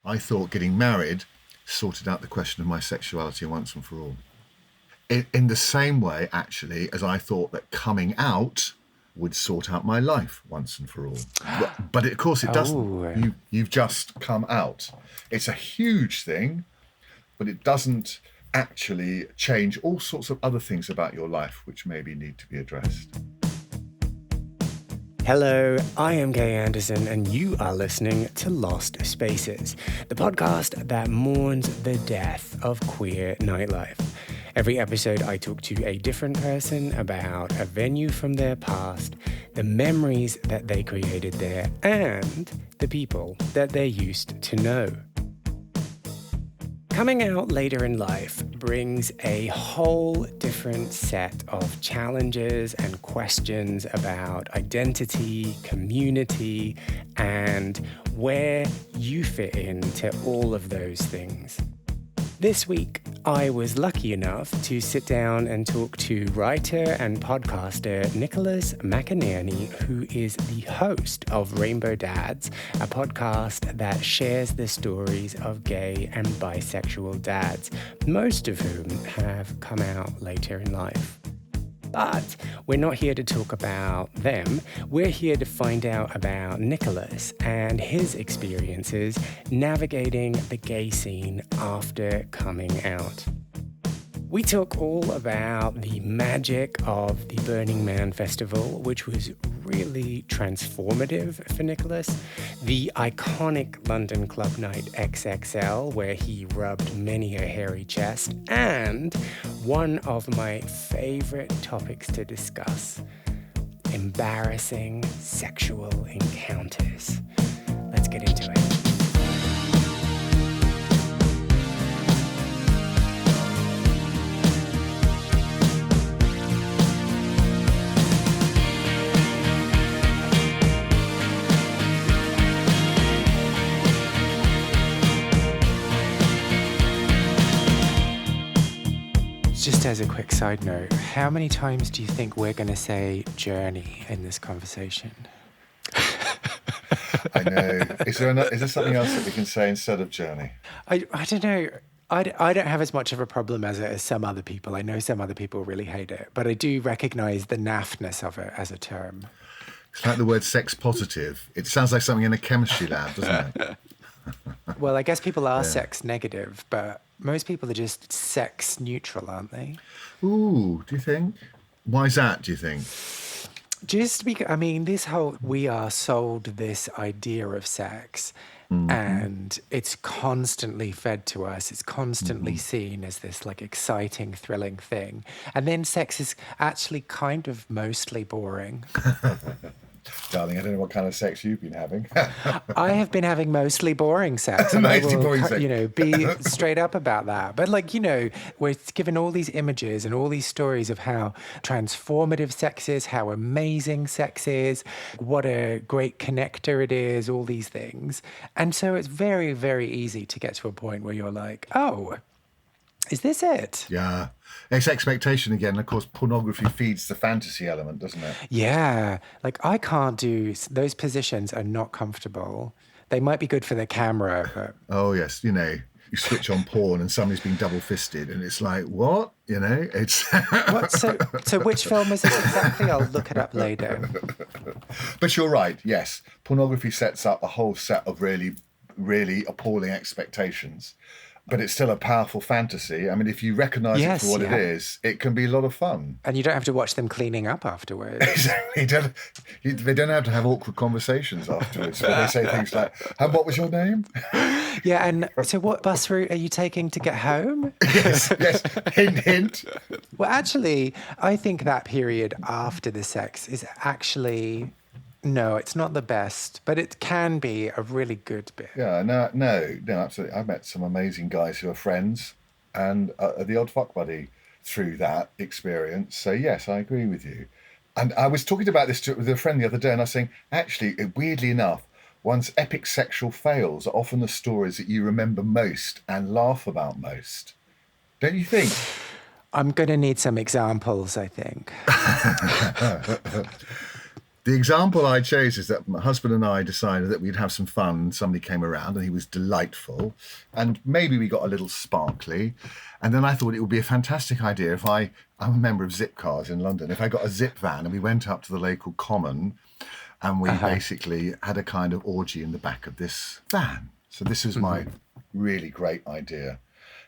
I thought getting married sorted out the question of my sexuality once and for all. In the same way, actually, as I thought that coming out would sort out my life once and for all. But of course it doesn't. You've just come out. It's a huge thing, but it doesn't actually change all sorts of other things about your life which maybe need to be addressed. Hello, I am Gay Anderson, and you are listening to Lost Spaces, the podcast that mourns the death of queer nightlife. Every episode, I talk to a different person about a venue from their past, the memories that they created there, and the people that they used to know. Coming out later in life brings a whole different set of challenges and questions about identity, community, and where you fit into all of those things. This week, I was lucky enough to sit down and talk to writer and podcaster Nicholas McInerny, who is the host of Rainbow Dads, a podcast that shares the stories of gay and bisexual dads, most of whom have come out later in life. But we're not here to talk about them. We're here to find out about Nicholas and his experiences navigating the gay scene after coming out. We talk all about the magic of the Burning Man Festival, which was really transformative for Nicholas, the iconic London club night XXL, where he rubbed many a hairy chest, and one of my favorite topics to discuss, embarrassing sexual encounters. Let's get into it. Just as a quick side note, how many times do you think we're going to say journey in this conversation? I know. Is there something else that we can say instead of journey? I don't know. I don't have as much of a problem as it as some other people. I know some other people really hate it, but I do recognise the naffness of it as a term. It's like the word sex positive. It sounds like something in a chemistry lab, doesn't it? Well, I guess people are sex negative, but most people are just sex neutral, aren't they? Ooh, do you think? Why is that, do you think? Just because, I mean, we are sold this idea of sex, and it's constantly fed to us. It's constantly seen as this like exciting, thrilling thing. And then sex is actually kind of mostly boring. Darling, I don't know what kind of sex you've been having. I have been having mostly boring sex. And Mostly boring sex. Be straight up about that. But we're given all these images and all these stories of how transformative sex is, how amazing sex is, what a great connector it is, all these things. And so it's very, very easy to get to a point where you're like, oh, is this it? Yeah. It's expectation again. Of course, pornography feeds the fantasy element, doesn't it? Yeah. Like, I can't do... Those positions are not comfortable. They might be good for the camera, but... Oh, yes. You switch on porn and somebody's being double-fisted and it's like, what? It's... What? So which film is this exactly? I'll look it up later. But you're right, yes. Pornography sets up a whole set of really, really appalling expectations. But it's still a powerful fantasy. I mean, if you recognise it for what it is, it can be a lot of fun. And you don't have to watch them cleaning up afterwards. Exactly. They don't have to have awkward conversations afterwards where they say things like, and what was your name? Yeah, and so what bus route are you taking to get home? Yes. Hint, hint. Well, actually, I think that period after the sex is actually... No, it's not the best, but it can be a really good bit. Yeah, no, absolutely. I've met some amazing guys who are friends and the odd fuck buddy through that experience. So, yes, I agree with you. And I was talking about this with a friend the other day, and I was saying, actually, weirdly enough, one's epic sexual fails are often the stories that you remember most and laugh about most. Don't you think? I'm going to need some examples, I think. The example I chose is that my husband and I decided that we'd have some fun. Somebody came around and he was delightful. And maybe we got a little sparkly. And then I thought it would be a fantastic idea if I'm a member of Zip Cars in London, if I got a zip van and we went up to the local common and we basically had a kind of orgy in the back of this van. So this was my really great idea.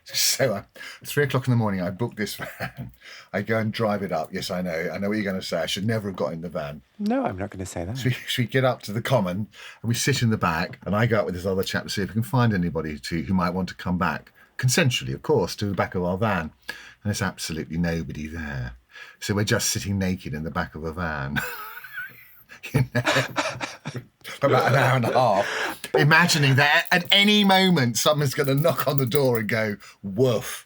So 3:00 in the morning, I booked this van. I go and drive it up. Yes, I know what you're going to say. I should never have got in the van. No, I'm not going to say that. So we get up to the common and we sit in the back, and I go out with this other chap to see if we can find anybody who might want to come back, consensually, of course, to the back of our van. And there's absolutely nobody there. So we're just sitting naked in the back of a van. For about an hour and a half, imagining that at any moment someone's going to knock on the door and go, woof.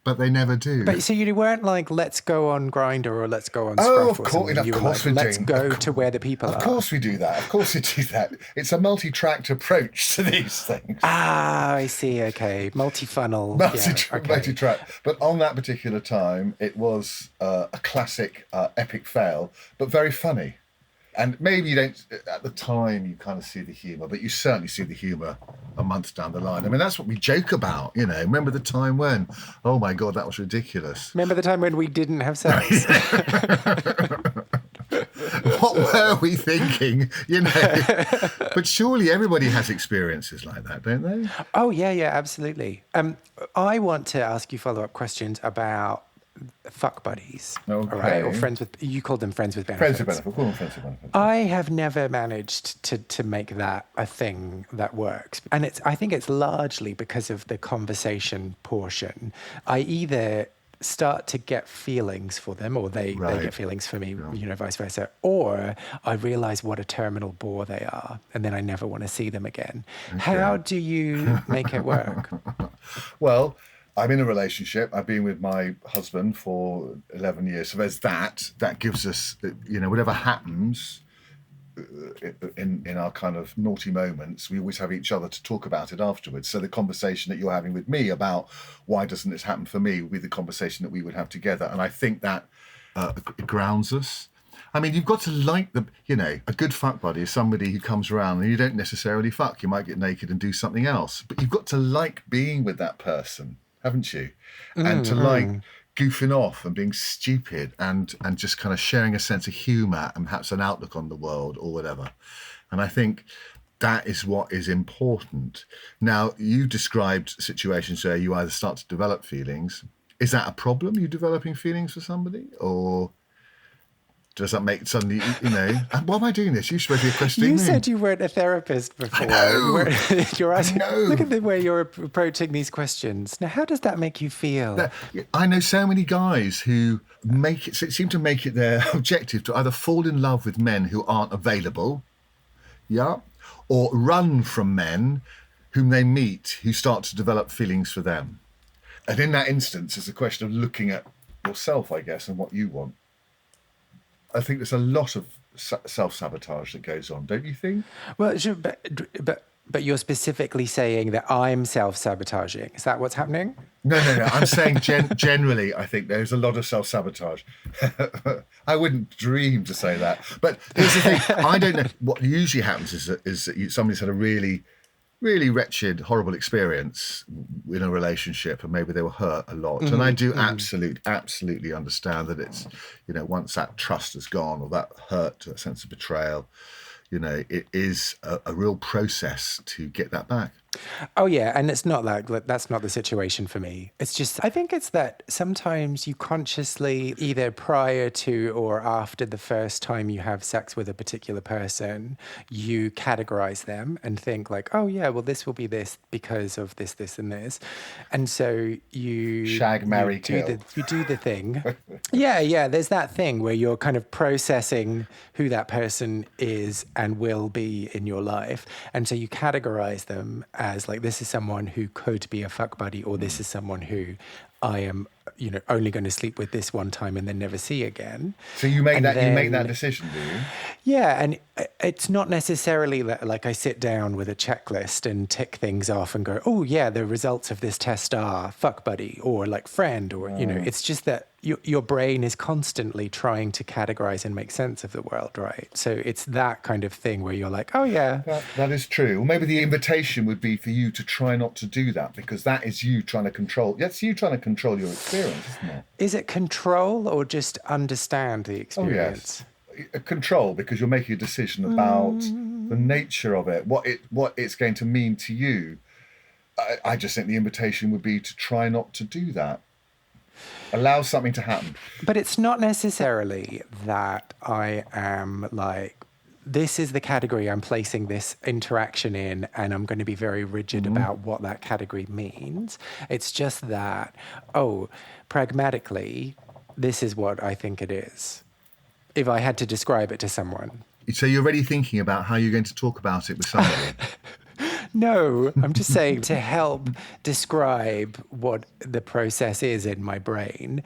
But they never do. But so you weren't like, let's go on Grindr or let's go on Scruff. Oh, of course we do. Let's go to where the people are. Of course we do that. Of course we do that. It's a multi-tracked approach to these things. Ah, I see. Okay. Multi-funnel. Multi-track. But on that particular time, it was a classic epic fail, but very funny. And maybe you don't, at the time, you kind of see the humour, but you certainly see the humour a month down the line. I mean, that's what we joke about, you know. Remember the time when, oh my God, that was ridiculous. Remember the time when we didn't have sex? What were we thinking, you know? But surely everybody has experiences like that, don't they? Oh, yeah, absolutely. I want to ask you follow-up questions about fuck buddies, okay. All right? Or friends with, you called them friends with benefits. Friends with benefits, call them friends with benefits. I have never managed to make that a thing that works. And I think it's largely because of the conversation portion. I either start to get feelings for them, or they get feelings for me, you know, vice versa, or I realize what a terminal bore they are, and then I never want to see them again. Okay. How do you make it work? Well, I'm in a relationship. I've been with my husband for 11 years. So there's that. That gives us, you know, whatever happens in our kind of naughty moments, we always have each other to talk about it afterwards. So the conversation that you're having with me about why doesn't this happen for me would be the conversation that we would have together. And I think that it grounds us. I mean, you've got to like a good fuck buddy is somebody who comes around and you don't necessarily fuck. You might get naked and do something else. But you've got to like being with that person, haven't you? And to like goofing off and being stupid and just kind of sharing a sense of humour and perhaps an outlook on the world or whatever. And I think that is what is important. Now, you described situations where you either start to develop feelings. Is that a problem, you developing feelings for somebody? Or does that make suddenly, you know, why am I doing this? You're supposed to be questioning me. You said you weren't a therapist before. I know. You're asking, I know. Look at the way you're approaching these questions. Now, how does that make you feel? I know so many guys who seem to make it their objective to either fall in love with men who aren't available, or run from men whom they meet who start to develop feelings for them. And in that instance, it's a question of looking at yourself, I guess, and what you want. I think there's a lot of self-sabotage that goes on, don't you think? Well, sure, but you're specifically saying that I'm self-sabotaging. Is that what's happening? No. I'm saying generally, I think there's a lot of self-sabotage. I wouldn't dream to say that. But here's the thing. I don't know. What usually happens is that somebody's had a really, really wretched, horrible experience in a relationship, and maybe they were hurt a lot. And I do absolutely understand that it's, you know, once that trust has gone or that hurt, that sense of betrayal, you know, it is a real process to get that back. Oh, yeah. And it's not like that's not the situation for me. It's just, I think it's that sometimes you consciously, either prior to or after the first time you have sex with a particular person, you categorize them and think like, oh, yeah, well, this will be this because of this, this, and this. And so you shag, marry, kill. You do the thing. Yeah. There's that thing where you're kind of processing who that person is and will be in your life. And so you categorize them as like, this is someone who could be a fuck buddy, or this is someone who I am only going to sleep with this one time and then never see again. So you make And you make then- that decision, do you? Yeah, and it's not necessarily that, like, I sit down with a checklist and tick things off and go, oh, yeah, the results of this test are fuck buddy or like friend or, it's just that your brain is constantly trying to categorize and make sense of the world, right? So it's that kind of thing where you're like, oh, yeah. That is true. Or maybe the invitation would be for you to try not to do that, because that is you trying to control. That's you trying to control your experience, isn't it? Is it control or just understand the experience? Oh, yes. Control, because you're making a decision about the nature of it, what it's going to mean to you. I just think the invitation would be to try not to do that. Allow something to happen. But it's not necessarily that I am like, this is the category I'm placing this interaction in, and I'm going to be very rigid about what that category means. It's just that, pragmatically, this is what I think it is. If I had to describe it to someone. So you're already thinking about how you're going to talk about it with somebody. No, I'm just saying to help describe what the process is in my brain.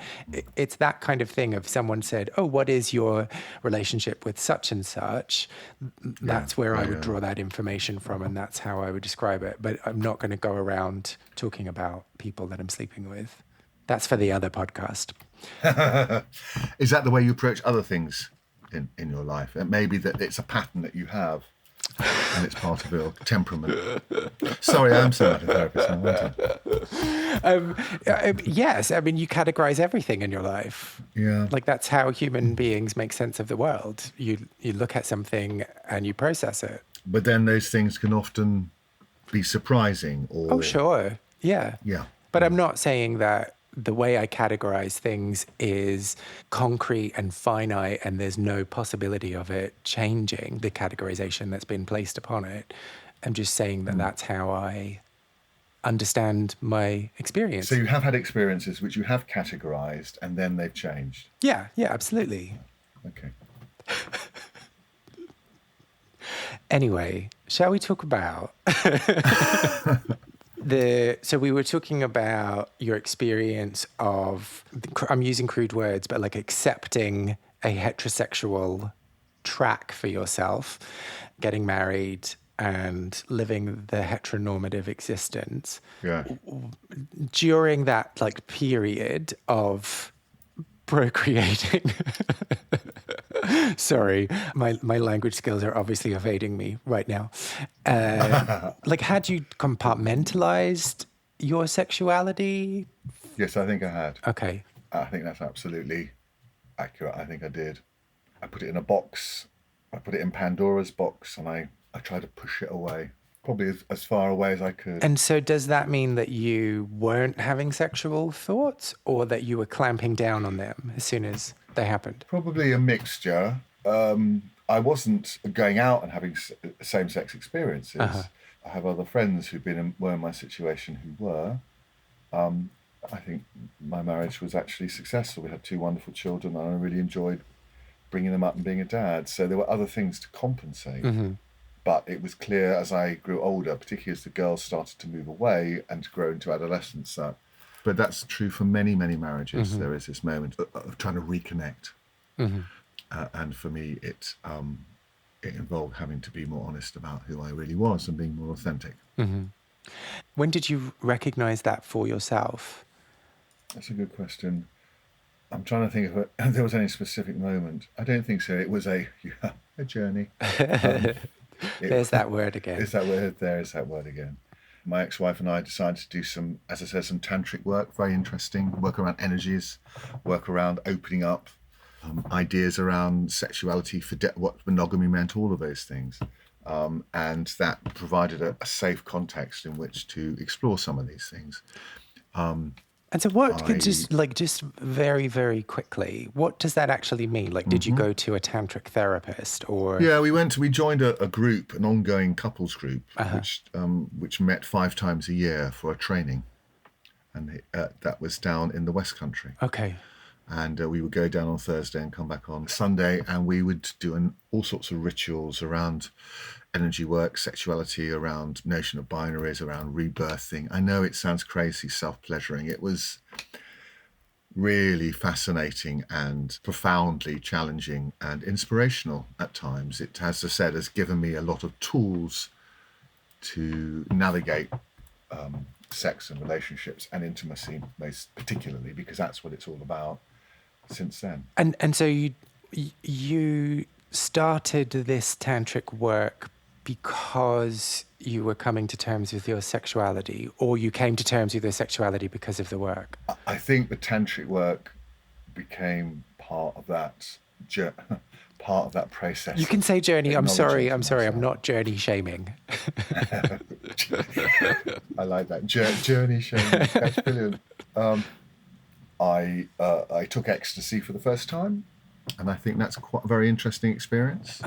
It's that kind of thing of someone said, oh, what is your relationship with such and such? That's where I would draw that information from, and that's how I would describe it. But I'm not going to go around talking about people that I'm sleeping with. That's for the other podcast. Is that the way you approach other things in your life? And maybe that it's a pattern that you have and it's part of your temperament. Sorry, I'm so much a therapist now, aren't I? Yes, I mean, you categorize everything in your life. Yeah. Like, that's how human beings make sense of the world. You look at something and you process it. But then those things can often be surprising or... Oh, sure. Yeah. Yeah. But I'm not saying that the way I categorize things is concrete and finite and there's no possibility of it changing the categorization that's been placed upon it. I'm just saying that that's how I understand my experience. So you have had experiences which you have categorized and then they've changed. Yeah, absolutely. Okay. Anyway, shall we talk about... So we were talking about your experience of, I'm using crude words, but like accepting a heterosexual track for yourself, getting married and living the heteronormative existence. Yeah. During that like period of procreating. Sorry, my language skills are obviously evading me right now. Like, had you compartmentalized your sexuality? Yes, I think I had. Okay. I think that's absolutely accurate. I think I did. I put it in a box. I put it in Pandora's box, and I tried to push it away, probably as far away as I could. And so does that mean that you weren't having sexual thoughts, or that you were clamping down on them as soon as they happened? Probably a mixture. I wasn't going out and having same-sex experiences. Uh-huh. I have other friends who were in my situation who were. I think my marriage was actually successful. We had 2 wonderful children, and I really enjoyed bringing them up and being a dad. So there were other things to compensate. Mm-hmm. But it was clear as I grew older, particularly as the girls started to move away and to grow into adolescence, but that's true for many, many marriages. Mm-hmm. There is this moment of trying to reconnect. Mm-hmm. And for me, it involved having to be more honest about who I really was and being more authentic. Mm-hmm. When did you recognize that for yourself? That's a good question. I'm trying to think if there was any specific moment. I don't think so. It was a journey. There's that word again. There is that word again. My ex-wife and I decided to do some, as I said, some tantric work, very interesting, work around energies, work around opening up, ideas around sexuality, what monogamy meant, all of those things. And that provided a safe context in which to explore some of these things. And so just very, very quickly, what does that actually mean? Like, did you go to a tantric therapist or? Yeah, we joined a group, an ongoing couples group, which met 5 times a year for a training. And that was down in the West Country. Okay. And we would go down on Thursday and come back on Sunday, and we would do all sorts of rituals around energy work, sexuality, around notion of binaries, around rebirthing. I know it sounds crazy, self-pleasuring. It was really fascinating and profoundly challenging and inspirational at times. It, as I said, has given me a lot of tools to navigate sex and relationships and intimacy, most particularly, because that's what it's all about since then. And so you started this tantric work because you were coming to terms with your sexuality, or you came to terms with your sexuality because of the work? I think the tantric work became part of that part of that process. You can say journey. I'm sorry. I'm Myself. not journey shaming. I like that journey shaming. That's brilliant. I took ecstasy for the first time, and I think that's quite a very interesting experience.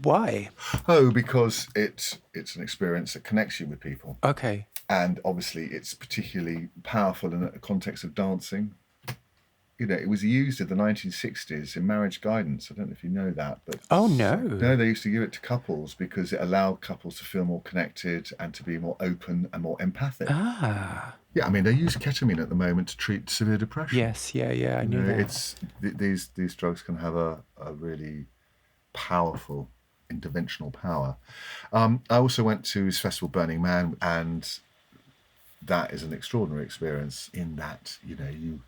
Why? Oh, because it's an experience that connects you with people. Okay. And obviously it's particularly powerful in the context of dancing. You know, it was used in the 1960s in marriage guidance. I don't know if you know that, but Oh, no. No, they used to give it to couples because it allowed couples to feel more connected and to be more open and more empathic. Yeah, I mean, they use ketamine at the moment to treat severe depression. Yes, yeah, I knew that. It's these drugs can have a really powerful interventional power. I also went to his festival Burning Man, and that is an extraordinary experience in that, you know,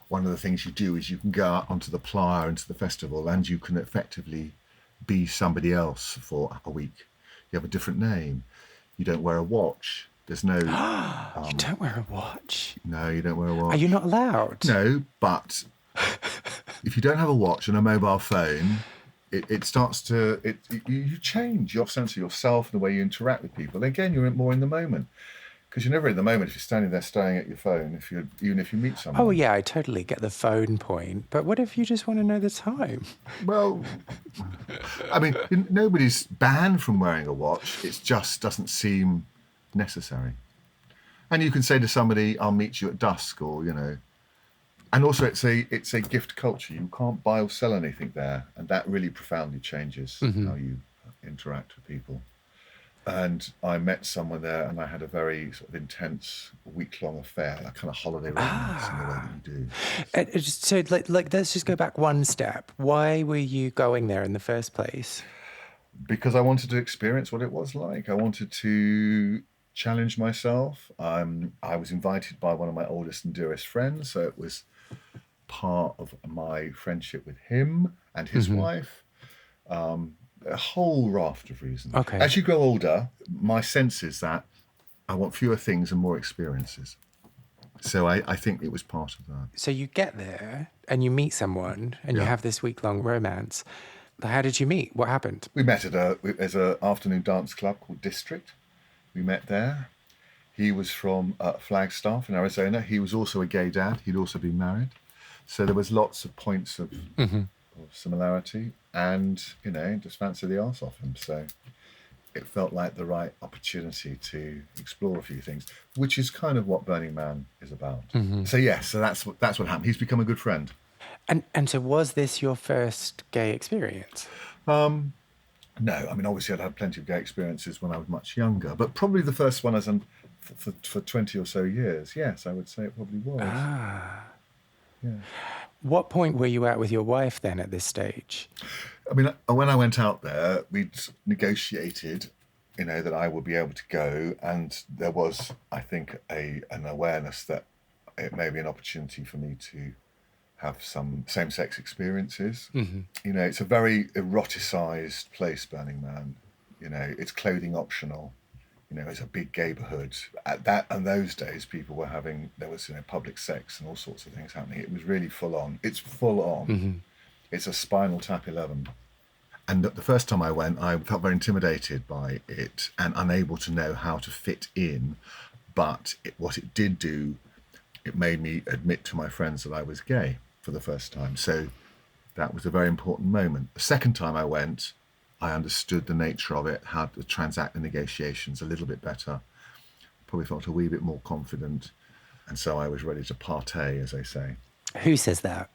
one of the things you do is you can go out onto the playa into the festival and you can effectively be somebody else for a week. You have a different name. You don't wear a watch. There's no... You don't wear a watch? No, you don't wear a watch. Are you not allowed? No, but if you don't have a watch and a mobile phone, it starts to... You change your sense of yourself and the way you interact with people. Again, you're more in the moment. Because you're never in the moment if you're standing there staring at your phone, even if you meet someone. Oh, yeah, I totally get the phone point. But what if you just want to know the time? Well, I mean, nobody's banned from wearing a watch. It just doesn't seem necessary. And you can say to somebody, I'll meet you at dusk, or, you know. And also it's a gift culture. You can't buy or sell anything there. And that really profoundly changes how you interact with people. And I met someone there, and I had a very sort of intense week-long affair, that kind of holiday romance in the way that you do. So, let's just go back one step. Why were you going there in the first place? Because I wanted to experience what it was like. I wanted to challenge myself. I was invited by one of my oldest and dearest friends, so it was part of my friendship with him and his wife. A whole raft of reasons. Okay. As you grow older, my sense is that I want fewer things and more experiences. So I think it was part of that. So you get there and you meet someone and you have this week-long romance. How did you meet? What happened? We met there's an afternoon dance club called District. We met there. He was from Flagstaff in Arizona. He was also a gay dad. He'd also been married. So there was lots of points of similarity, and, you know, just fancy the arse off him. So it felt like the right opportunity to explore a few things, which is kind of what Burning Man is about. So so that's what happened. He's become a good friend. And so was this your first gay experience? No, I mean, obviously I'd had plenty of gay experiences when I was much younger, but probably the first one as for 20 or so years. Yes, I would say it probably was. Yeah. What point were you at with your wife then at this stage? I mean, when I went out there, we'd negotiated, you know, that I would be able to go, and there was, I think, an awareness that it may be an opportunity for me to have some same-sex experiences. You know, it's a very eroticized place, Burning Man. You know, it's clothing optional. You know, it's a big neighborhood. And those days, people were there was, you know, public sex and all sorts of things happening. It was really full on. It's full on. It's a Spinal Tap 11. And the first time I went, I felt very intimidated by it and unable to know how to fit in. But what it did do, it made me admit to my friends that I was gay for the first time. So that was a very important moment. The second time I went, I understood the nature of it, how to transact the negotiations a little bit better. Probably felt a wee bit more confident. And so I was ready to partay, as they say. Who says that?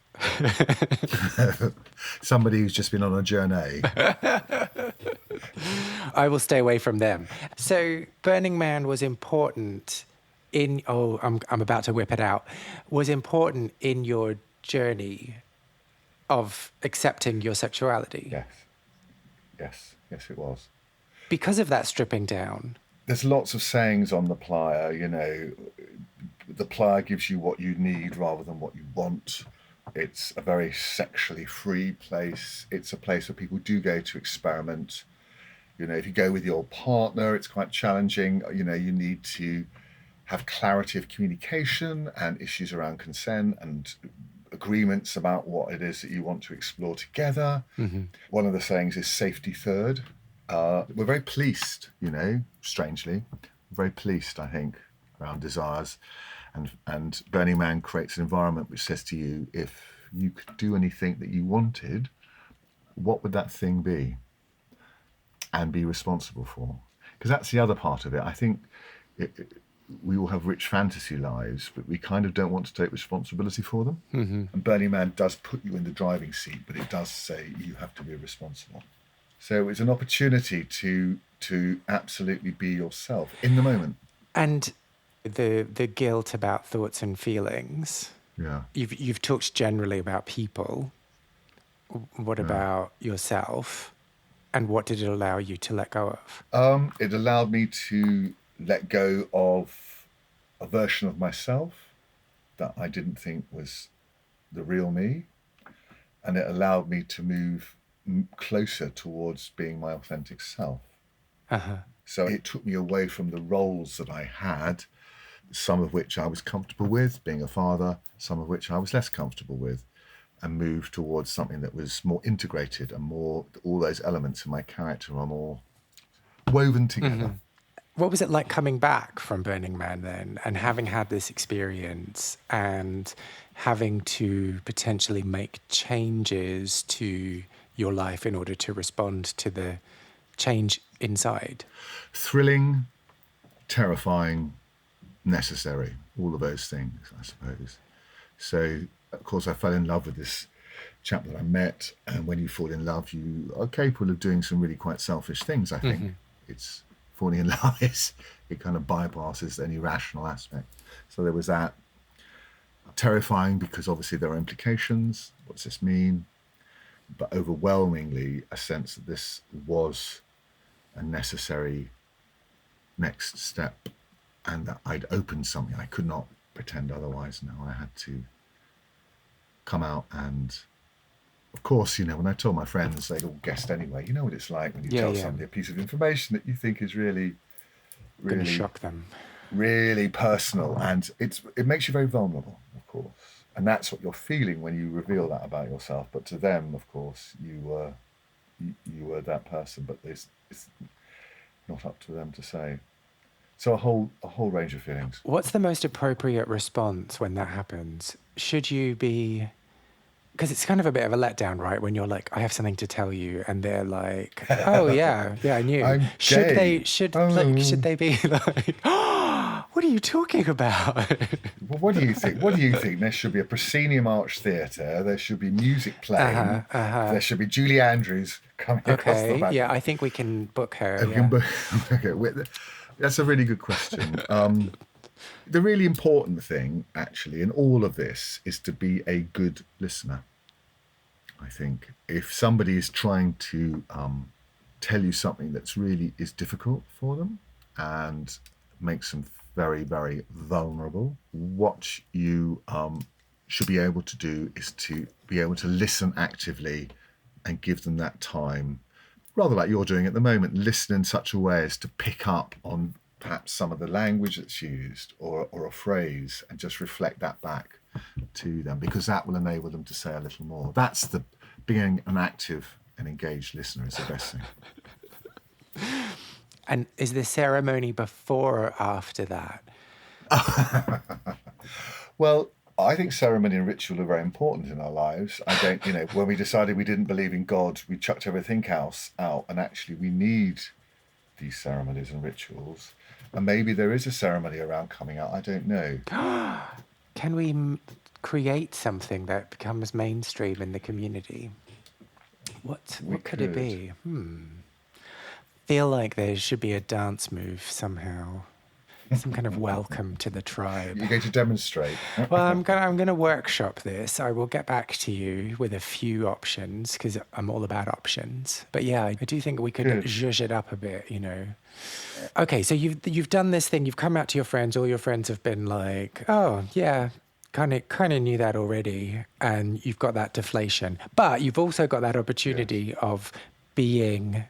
Somebody who's just been on a journey. I will stay away from them. So Burning Man was important I'm about to whip it out, was important in your journey of accepting your sexuality? Yes, it was. Because of that stripping down. There's lots of sayings on the playa, the playa gives you what you need rather than what you want. It's a very sexually free place. It's a place where people do go to experiment. If you go with your partner, it's quite challenging. You need to have clarity of communication and issues around consent and agreements about what it is that you want to explore together. Mm-hmm. One of the sayings is safety third. We're very policed, strangely. Very policed, I think, around desires. And Burning Man creates an environment which says to you, if you could do anything that you wanted, what would that thing be? And be responsible for? Because that's the other part of it. I think we all have rich fantasy lives, but we kind of don't want to take responsibility for them. Mm-hmm. And Burning Man does put you in the driving seat, but it does say you have to be responsible. So it's an opportunity to absolutely be yourself in the moment. And the guilt about thoughts and feelings. Yeah. You've talked generally about people. What about yourself? And what did it allow you to let go of? It allowed me to let go of a version of myself that I didn't think was the real me. And it allowed me to move closer towards being my authentic self. Uh-huh. So it took me away from the roles that I had, some of which I was comfortable with, being a father, some of which I was less comfortable with, and moved towards something that was more integrated and more, all those elements of my character are more woven together. Mm-hmm. What was it like coming back from Burning Man then, and having had this experience and having to potentially make changes to your life in order to respond to the change inside? Thrilling, terrifying, necessary, all of those things, I suppose. So, of course, I fell in love with this chap that I met, and when you fall in love, you are capable of doing some really quite selfish things, I think. Mm-hmm. It's falling in love, it kind of bypasses any rational aspect. So there was that. Terrifying because obviously there are implications. What does this mean? But overwhelmingly, a sense that this was a necessary next step and that I'd opened something. I could not pretend otherwise now. I had to come out, and of course, when I told my friends, they'd all guessed anyway. You know what it's like when you tell somebody a piece of information that you think is really going to shock them, really personal, and it makes you very vulnerable, of course. And that's what you're feeling when you reveal that about yourself. But to them, of course, you were that person. But it's not up to them to say. So a whole range of feelings. What's the most appropriate response when that happens? Should you be... Because it's kind of a bit of a letdown, right? When you're like, I have something to tell you, and they're like, oh yeah, I knew. Should they be like, oh, what are you talking about? Well, what do you think? There should be a proscenium arch theatre. There should be music playing. There should be Julie Andrews coming across the back. Yeah, I think we can book her. Okay, that's a really good question. The really important thing, actually, in all of this is to be a good listener. I think if somebody is trying to tell you something that's really is difficult for them and makes them very, very vulnerable, what you should be able to do is to be able to listen actively and give them that time, rather like you're doing at the moment, listen in such a way as to pick up on perhaps some of the language that's used or a phrase and just reflect that back to them, because that will enable them to say a little more. That's being an active and engaged listener is the best thing. And is the ceremony before or after that? Well, I think ceremony and ritual are very important in our lives. I don't, when we decided we didn't believe in God, we chucked everything else out, and actually we need these ceremonies and rituals. And maybe there is a ceremony around coming out. I don't know. Can we create something that becomes mainstream in the community? What could it be? Feel like there should be a dance move somehow. some kind of welcome to the tribe. You're going to demonstrate. Well, I'm gonna workshop this. I will get back to you with a few options because I'm all about options. But yeah, I do think we could Good. zhuzh it up a bit, you know. Okay, so you've done this thing. You've come out to your friends. All your friends have been like, "Oh, yeah, kind of knew that already," and you've got that deflation. But you've also got that opportunity of being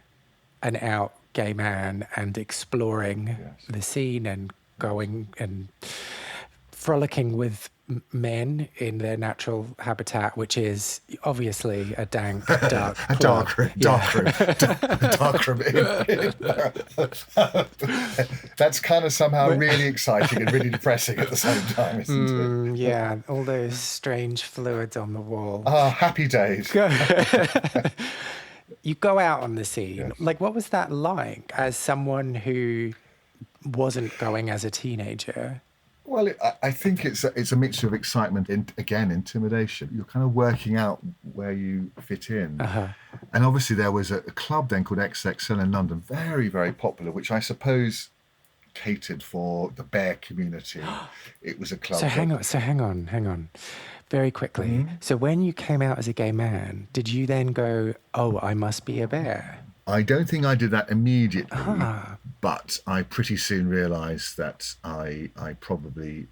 an out gay man and exploring the scene and going and frolicking with men in their natural habitat, which is obviously a dank, dark A club. dark room. That's kind of somehow really exciting and really depressing at the same time, isn't it? Yeah, all those strange fluids on the wall. Ah, happy days. You go out on the scene. Like, what was that like as someone who wasn't going as a teenager? Well, I think it's a mixture of excitement and, again, intimidation. You're kind of working out where you fit in. And obviously there was a club then called XXL in London, very, very popular, which I suppose catered for the bear community. It was a club. So hang on. Very quickly. So when you came out as a gay man, did you then go, "Oh, I must be a bear"? I don't think I did that immediately, but I pretty soon realised that I probably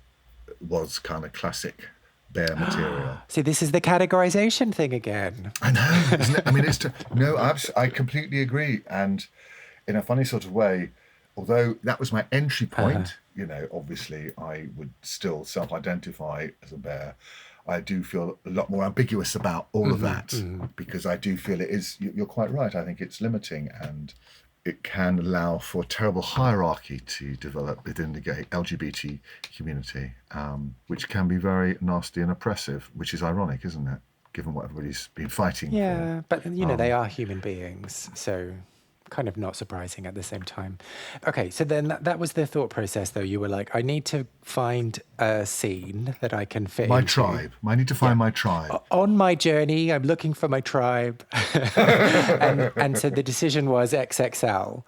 was kind of classic bear material. See, this is the categorization thing again. I know, isn't it? I mean, I completely agree. And in a funny sort of way, although that was my entry point, you know, obviously I would still self-identify as a bear. I do feel a lot more ambiguous about all of that because I do feel it is, you're quite right. I think it's limiting and it can allow for a terrible hierarchy to develop within the gay LGBT community, which can be very nasty and oppressive, which is ironic, isn't it? Given what everybody's been fighting for. Yeah, but you know, they are human beings, so kind of not surprising at the same time. Okay, so then that was the thought process, though. You were like, I need to find a scene that I can fit My into. tribe. I need to find my tribe. On my journey, I'm looking for my tribe. and so the decision was XXL.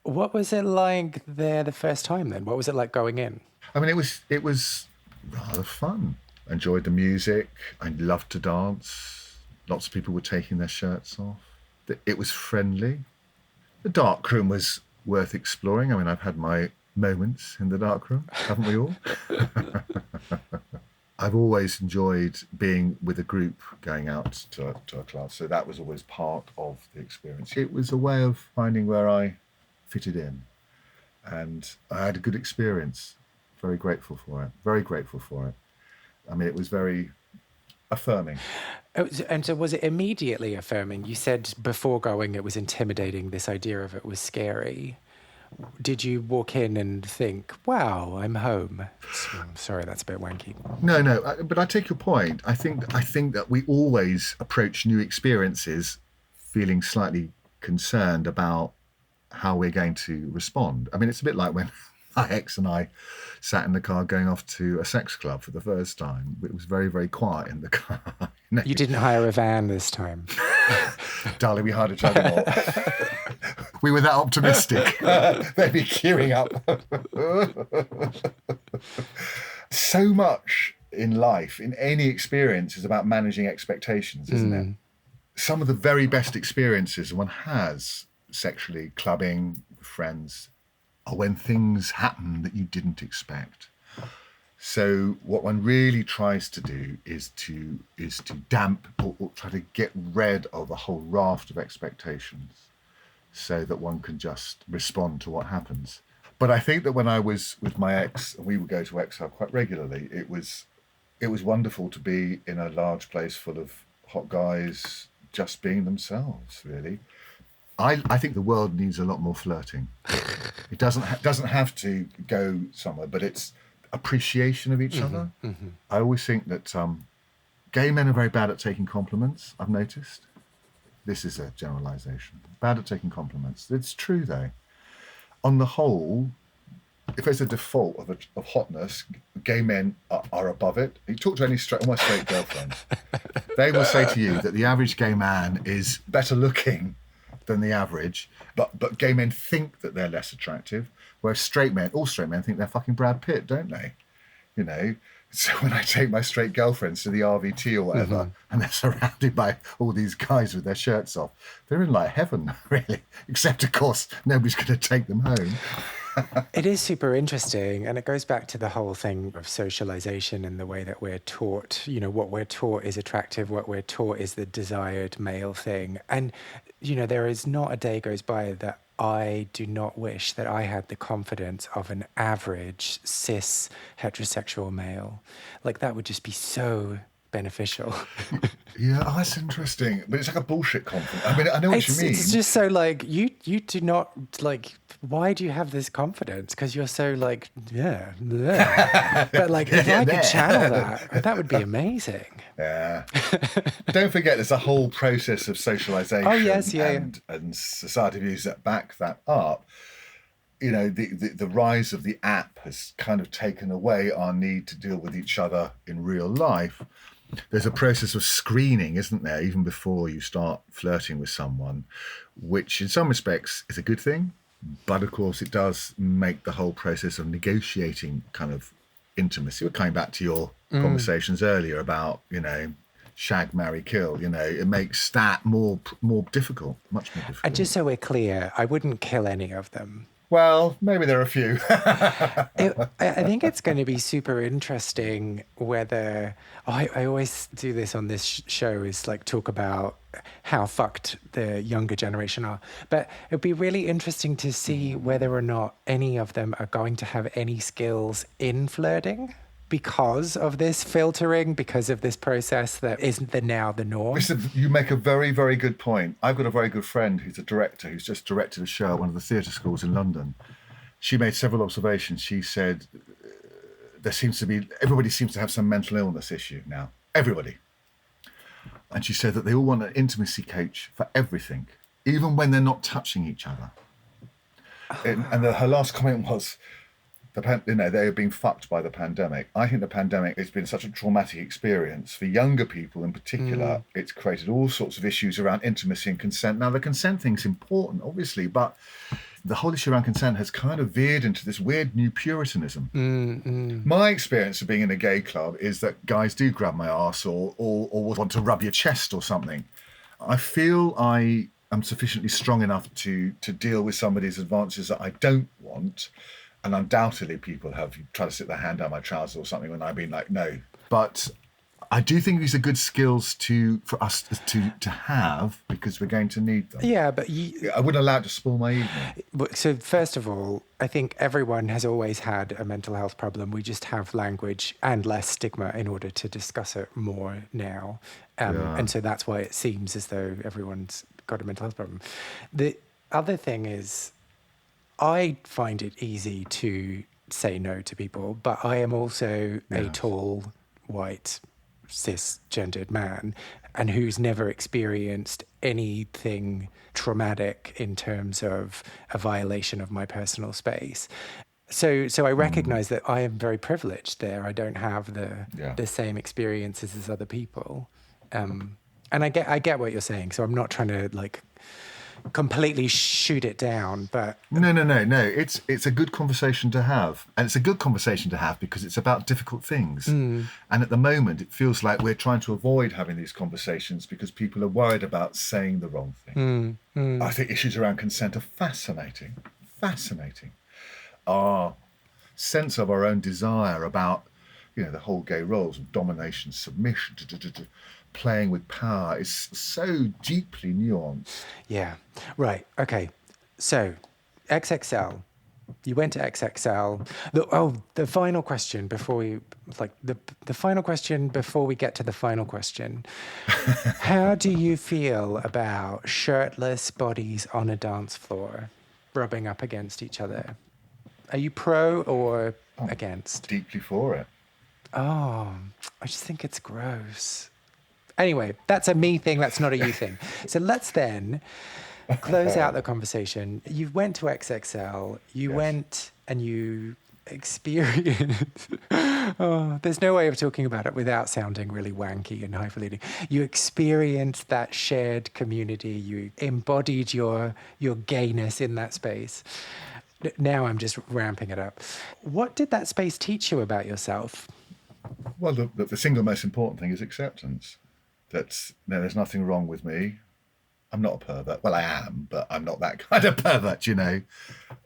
What was it like there the first time then? What was it like going in? I mean, it was rather fun. I enjoyed the music. I loved to dance. Lots of people were taking their shirts off. It was friendly. The dark room was worth exploring. I mean, I've had my moments in the dark room, haven't we all? I've always enjoyed being with a group going out to a class, so that was always part of the experience. It was a way of finding where I fitted in, and I had a good experience. Very grateful for it. Very grateful for it. I mean, it was very affirming. And so was it immediately affirming? You said before going it was intimidating, this idea of it was scary. Did you walk in and think, wow, I'm home? Sorry, that's a bit wanky. No, but I take your point. I think that we always approach new experiences feeling slightly concerned about how we're going to respond. I mean, it's a bit like when my ex and I sat in the car going off to a sex club for the first time. It was very, very quiet in the car. You didn't hire a van this time. Darling, we hired a juggernaut. We were that optimistic. They'd be queuing up. So much in life, in any experience, is about managing expectations, isn't it? Some of the very best experiences one has sexually, clubbing, friends, are when things happen that you didn't expect. So what one really tries to do is to damp or try to get rid of a whole raft of expectations so that one can just respond to what happens. But I think that when I was with my ex, and we would go to Exile quite regularly, it was wonderful to be in a large place full of hot guys just being themselves, really. I think the world needs a lot more flirting. It doesn't have to go somewhere, but it's appreciation of each other. I always think that gay men are very bad at taking compliments, I've noticed. This is a generalization. Bad at taking compliments. It's true, though. On the whole, if there's a default of hotness, gay men are above it. You talk to any almost straight girlfriends, they will say to you that the average gay man is better looking than the average, but gay men think that they're less attractive. Whereas all straight men think they're fucking Brad Pitt, don't they? You know, so when I take my straight girlfriends to the RVT or whatever, and they're surrounded by all these guys with their shirts off, they're in like heaven, really. Except, of course, nobody's going to take them home. It is super interesting, and it goes back to the whole thing of socialization and the way that we're taught, you know, what we're taught is attractive, what we're taught is the desired male thing. And, you know, there is not a day goes by that I do not wish that I had the confidence of an average cis heterosexual male. Like, that would just be so beneficial. Yeah, that's interesting. But it's like a bullshit confidence. I mean, I know what you mean. It's just so like, you do not, like, why do you have this confidence? Because you're so like, yeah. But like, if I could channel that would be amazing. Yeah. Don't forget, there's a whole process of socialization. Oh, yes, and society views that back that up. You know, the rise of the app has kind of taken away our need to deal with each other in real life. There's a process of screening, isn't there, even before you start flirting with someone, which in some respects is a good thing. But of course, it does make the whole process of negotiating kind of intimacy. We're coming back to your conversations earlier about, you know, shag, marry, kill. You know, it makes that more difficult, much more difficult. And just so we're clear, I wouldn't kill any of them. Well, maybe there are a few. I think it's going to be super interesting whether... I always do this on this show, is like talk about how fucked the younger generation are. But it'd be really interesting to see whether or not any of them are going to have any skills in flirting because of this filtering, because of this process that isn't now the norm. Listen, you make a very, very good point. I've got a very good friend who's a director who's just directed a show at one of the theatre schools in London. She made several observations. She said everybody seems to have some mental illness issue now. Everybody. And she said that they all want an intimacy coach for everything, even when they're not touching each other. Her last comment was, they are being fucked by the pandemic. I think the pandemic has been such a traumatic experience for younger people in particular. It's created all sorts of issues around intimacy and consent. Now, the consent thing's important, obviously, but the whole issue around consent has kind of veered into this weird new puritanism. My experience of being in a gay club is that guys do grab my arse or want to rub your chest or something. I feel I am sufficiently strong enough to deal with somebody's advances that I don't want. And undoubtedly people have tried to stick their hand down my trousers or something when I've been like, no. But I do think these are good skills for us to have, because we're going to need them. Yeah, but I wouldn't allow it to spoil my evening. So first of all, I think everyone has always had a mental health problem. We just have language and less stigma in order to discuss it more now. And so that's why it seems as though everyone's got a mental health problem. The other thing is, I find it easy to say no to people, but I am also a tall, white, cisgendered man, and who's never experienced anything traumatic in terms of a violation of my personal space. So I recognize that I am very privileged there. I don't have the same experiences as other people. And I get what you're saying. So I'm not trying to like completely shoot it down, but no, it's a good conversation to have, and it's a good conversation to have because it's about difficult things. And at the moment it feels like we're trying to avoid having these conversations because people are worried about saying the wrong thing. I think issues around consent are fascinating. Our sense of our own desire about, you know, the whole gay roles of domination, submission, playing with power is so deeply nuanced. Yeah. Right. Okay. So, XXL. You went to XXL. The final question before we the final question before we get to the final question. How do you feel about shirtless bodies on a dance floor rubbing up against each other? Are you pro or against? Deeply for it. Oh, I just think it's gross. Anyway, that's a me thing, that's not a you thing. So let's then close out the conversation. You went to XXL, you went and you experienced... there's no way of talking about it without sounding really wanky and highfalutin. You experienced that shared community, you embodied your gayness in that space. Now I'm just ramping it up. What did that space teach you about yourself? Well, the single most important thing is acceptance. There's nothing wrong with me. I'm not a pervert. Well, I am, but I'm not that kind of pervert, you know.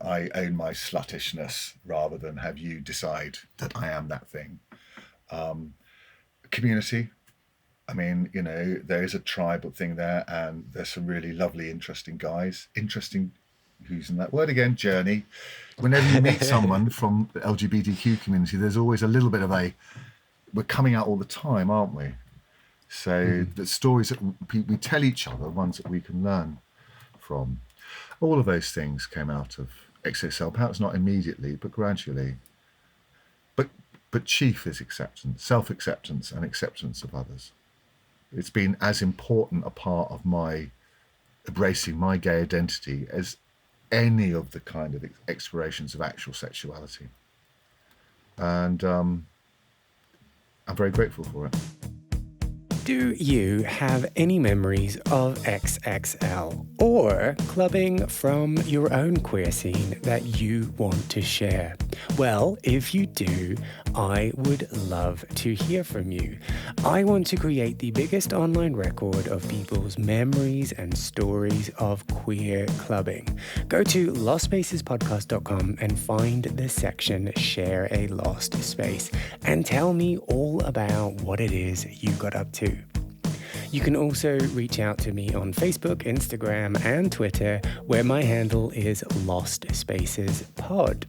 I own my sluttishness rather than have you decide that I am that thing. Community. I mean, you know, there is a tribal thing there, and there's some really lovely, interesting guys. Interesting, using that word again, journey. Whenever you meet someone from the LGBTQ community, there's always a little bit of we're coming out all the time, aren't we? So the stories that we tell each other, ones that we can learn from, all of those things came out of XXL. Perhaps not immediately, but gradually. But chief is acceptance, self-acceptance and acceptance of others. It's been as important a part of my embracing my gay identity as any of the kind of explorations of actual sexuality. And I'm very grateful for it. Do you have any memories of XXL or clubbing from your own queer scene that you want to share? Well, if you do, I would love to hear from you. I want to create the biggest online record of people's memories and stories of queer clubbing. Go to lostspacespodcast.com and find the section Share a Lost Space and tell me all about what it is you got up to. You can also reach out to me on Facebook, Instagram, and Twitter, where my handle is Lost Spaces Pod.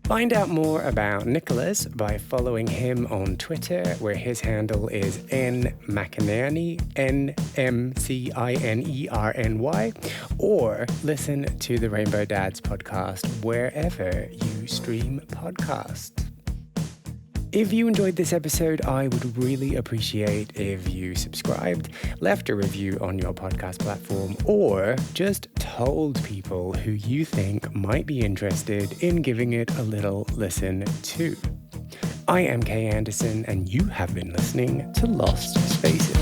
Find out more about Nicholas by following him on Twitter, where his handle is nmcinerny, nmcinerny, or listen to the Rainbow Dads podcast wherever you stream podcasts. If you enjoyed this episode, I would really appreciate if you subscribed, left a review on your podcast platform, or just told people who you think might be interested in giving it a little listen too. I am Kay Anderson, and you have been listening to Lost Spaces.